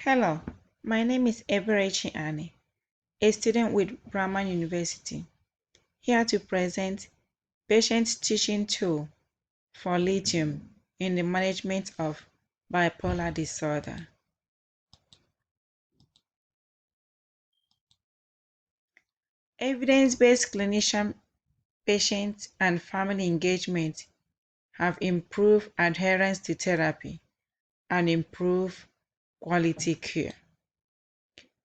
Hello, my name is Eberechi Annie, a student with Brahman University, here to present patient teaching tool for lithium in the management of bipolar disorder. Evidence-based clinician, patient, and family engagement have improved adherence to therapy and improved quality care.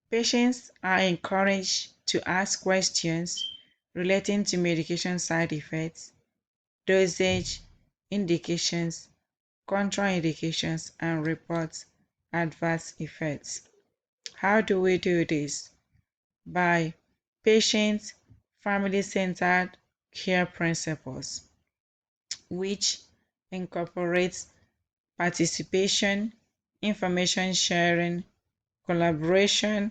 Patients are encouraged to ask questions relating to medication side effects, dosage, indications, contraindications, and report adverse effects. How do we do this? By patient family-centered care principles, which incorporates participation, information sharing, collaboration,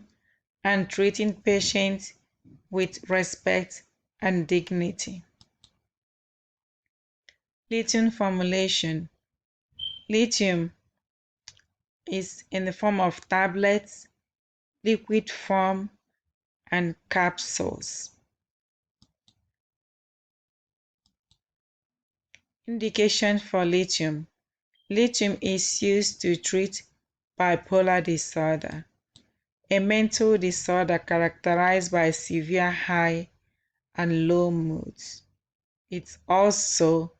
and treating patients with respect and dignity. Lithium formulation. Lithium is in the form of tablets, liquid form, and capsules. Indication for lithium. Lithium is used to treat bipolar disorder, a mental disorder characterized by severe high and low moods. It also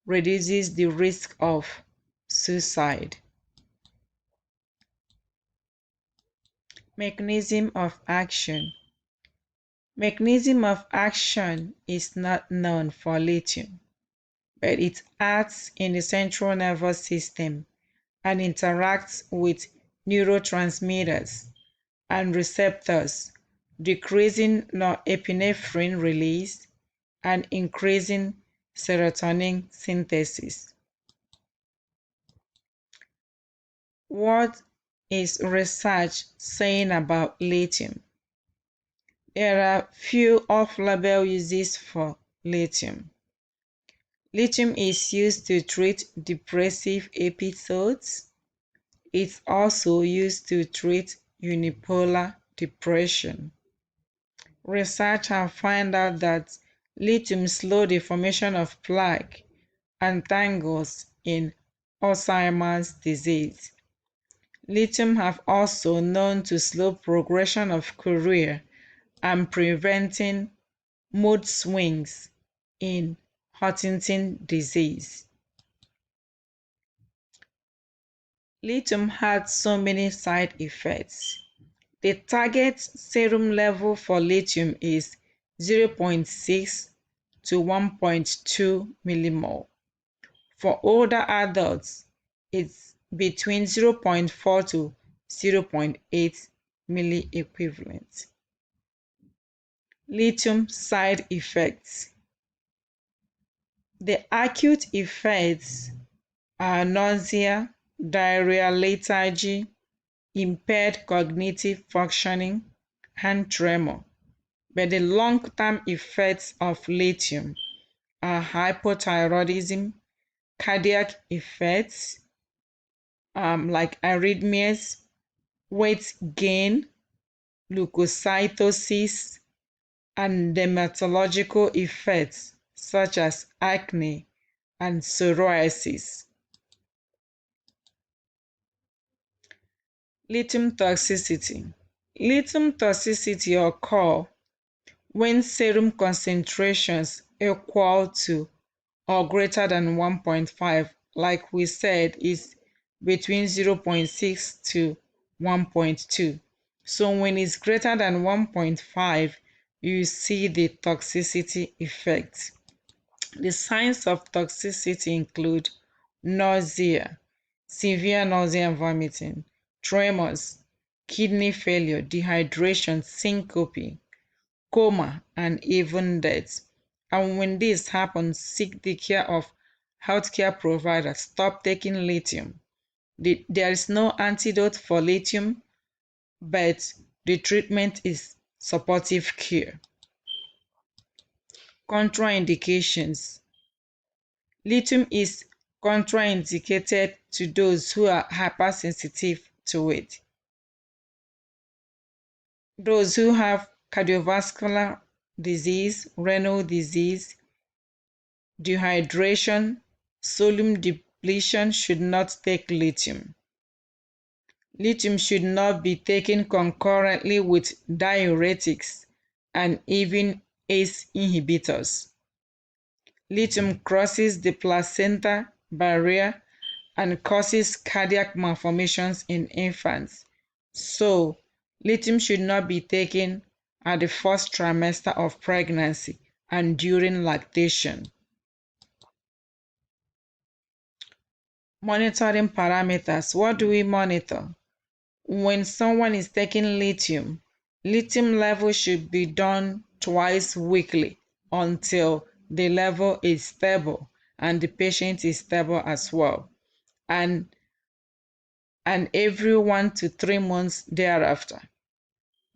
reduces the risk of suicide. Mechanism of action. Mechanism of action is not known for lithium, but it acts in the central nervous system and interacts with neurotransmitters and receptors, decreasing norepinephrine release and increasing serotonin synthesis. What is research saying about lithium? There are few off-label uses for lithium. Lithium is used to treat depressive episodes. It's also used to treat unipolar depression. Research have found out that lithium slows the formation of plaque and tangles in Alzheimer's disease. Lithium have also known to slow progression of chorea and preventing mood swings in Huntington disease. Lithium had so many side effects. The target serum level for lithium is 0.6 to 1.2 millimole. For older adults, it's between 0.4 to 0.8 milliequivalent. Lithium side effects. The acute effects are nausea, diarrhea, lethargy, impaired cognitive functioning, and tremor. But the long-term effects of lithium are hypothyroidism, cardiac effects like arrhythmias, weight gain, leukocytosis, and dermatological effects such as acne and psoriasis. Lithium toxicity. Lithium toxicity occurs when serum concentrations equal to or greater than 1.5, like we said, is between 0.6 to 1.2. So when it's greater than 1.5, you see the toxicity effect. The signs of toxicity include nausea, severe nausea and vomiting, tremors, kidney failure, dehydration, syncope, coma, and even death. And when this happens, seek the care of healthcare providers. Stop taking lithium. There is no antidote for lithium, but the treatment is supportive care. Contraindications. Lithium is contraindicated to those who are hypersensitive to it. Those who have cardiovascular disease, renal disease, dehydration, sodium depletion should not take lithium. Lithium should not be taken concurrently with diuretics and even ACE inhibitors. Lithium crosses the placenta barrier and causes cardiac malformations in infants. So, lithium should not be taken at the first trimester of pregnancy and during lactation. Monitoring parameters. What do we monitor? When someone is taking lithium, lithium level should be done twice weekly until the level is stable and the patient is stable as well, and every 1 to 3 months thereafter.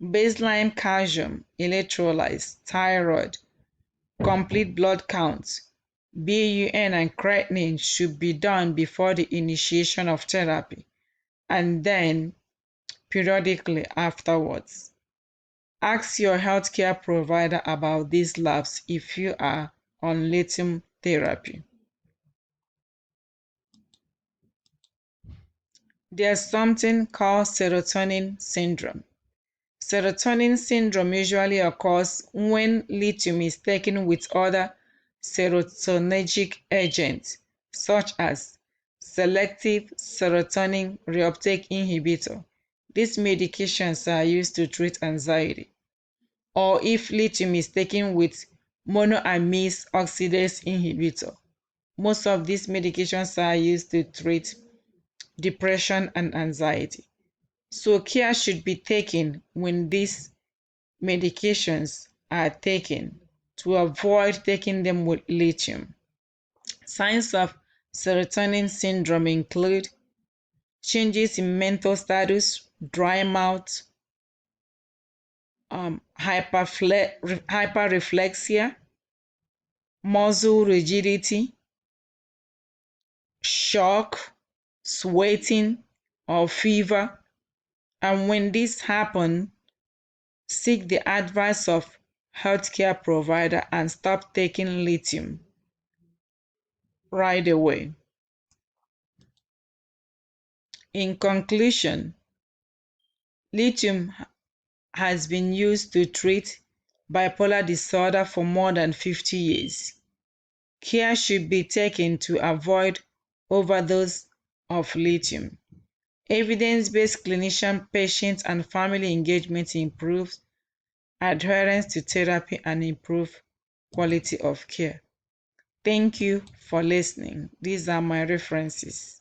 Baseline calcium, electrolytes, thyroid, complete blood counts, BUN and creatinine should be done before the initiation of therapy and then periodically afterwards. Ask your healthcare provider about these labs if you are on lithium therapy. There's something called serotonin syndrome. Serotonin syndrome usually occurs when lithium is taken with other serotonergic agents, such as selective serotonin reuptake inhibitor. These medications are used to treat anxiety. Or if lithium is taken with monoamine oxidase inhibitor. Most of these medications are used to treat depression and anxiety. So care should be taken when these medications are taken to avoid taking them with lithium. Signs of serotonin syndrome include changes in mental status, dry mouth, hyperreflexia, muscle rigidity, shock, sweating, or fever. And when this happens, seek the advice of healthcare provider and stop taking lithium right away. In conclusion, lithium has been used to treat bipolar disorder for more than 50 years. Care should be taken to avoid overdose of lithium. Evidence-based clinician, patient, and family engagement improves adherence to therapy and improve quality of care. Thank you for listening. These are my references.